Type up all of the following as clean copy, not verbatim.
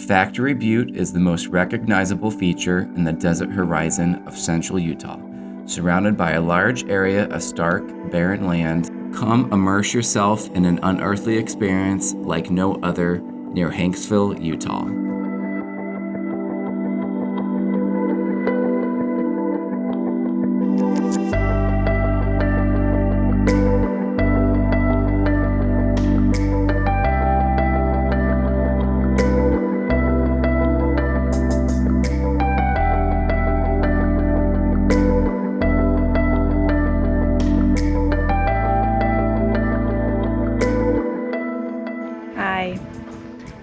Factory Butte is the most recognizable feature in the desert horizon of central Utah. Surrounded by a large area of stark, barren land, come immerse yourself in an unearthly experience like no other near Hanksville, Utah.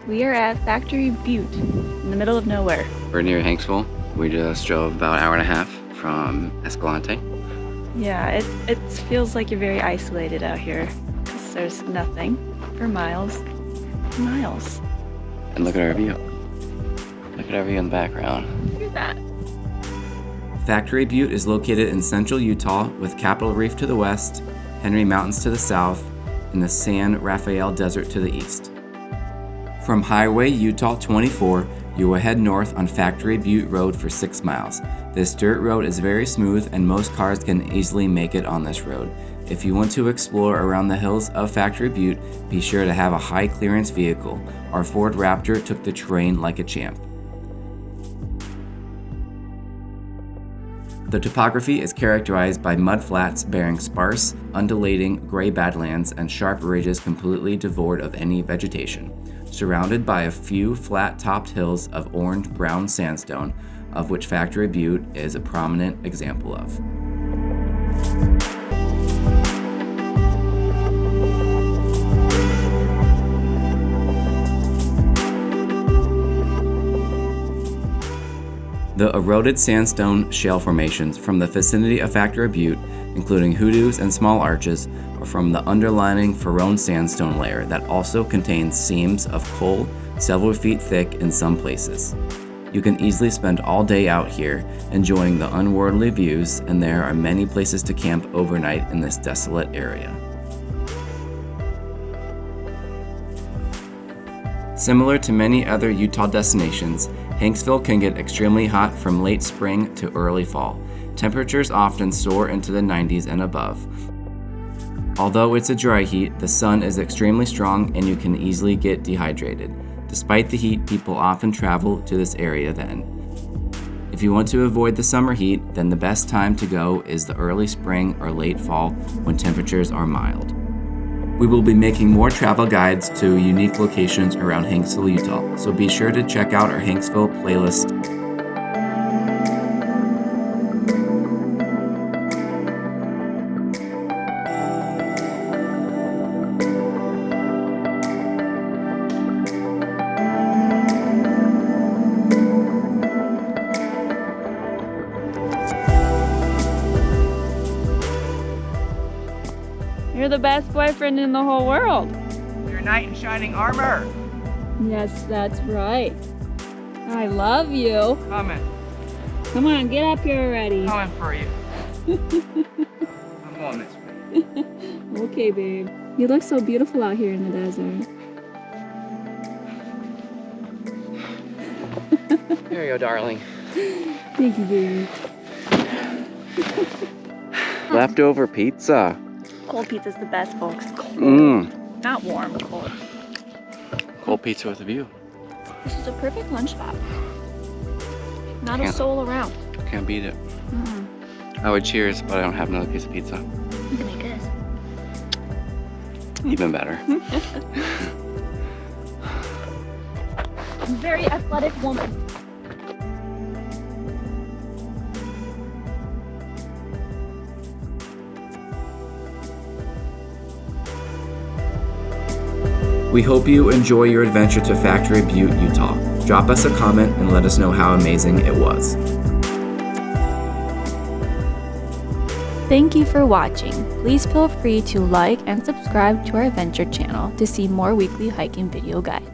We are at Factory Butte, in the middle of nowhere. We're near Hanksville. We just drove about an hour and a half from Escalante. Yeah, it feels like you're very isolated out here, because there's nothing for miles and miles. And look at our view. Look at our view in the background. Look at that. Factory Butte is located in central Utah with Capitol Reef to the west, Henry Mountains to the south, and the San Rafael Desert to the east. From Highway Utah 24, you will head north on Factory Butte Road for 6 miles. This dirt road is very smooth and most cars can easily make it on this road. If you want to explore around the hills of Factory Butte, be sure to have a high clearance vehicle. Our Ford Raptor took the terrain like a champ. The topography is characterized by mudflats bearing sparse, undulating gray badlands and sharp ridges completely devoid of any vegetation, surrounded by a few flat-topped hills of orange-brown sandstone, of which Factory Butte is a prominent example of. The eroded sandstone shale formations from the vicinity of Factory Butte, including hoodoos and small arches, are from the underlying Ferrone sandstone layer that also contains seams of coal several feet thick in some places. You can easily spend all day out here enjoying the unworldly views, and there are many places to camp overnight in this desolate area. Similar to many other Utah destinations, Hanksville can get extremely hot from late spring to early fall. Temperatures often soar into the 90s and above. Although it's a dry heat, the sun is extremely strong and you can easily get dehydrated. Despite the heat, people often travel to this area then. If you want to avoid the summer heat, then the best time to go is the early spring or late fall when temperatures are mild. We will be making more travel guides to unique locations around Hanksville, Utah, so be sure to check out our Hanksville playlist. You're the best boyfriend in the whole world. Your knight in shining armor. Yes, that's right. I love you. Coming. Come on, get up here already. Coming for you. I'm going this way. Okay, babe. You look so beautiful out here in the desert. There you go, darling. Thank you, baby. Leftover pizza. Cold pizza's the best, folks. Cold. Not warm, cold. Cold pizza with a view. This is a perfect lunch spot. Not a soul around. Can't beat it. I would cheers, but I don't have another piece of pizza. You can make this. Even better. Very athletic woman. We hope you enjoy your adventure to Factory Butte, Utah. Drop us a comment and let us know how amazing it was. Thank you for watching. Please feel free to like and subscribe to our adventure channel to see more weekly hiking video guides.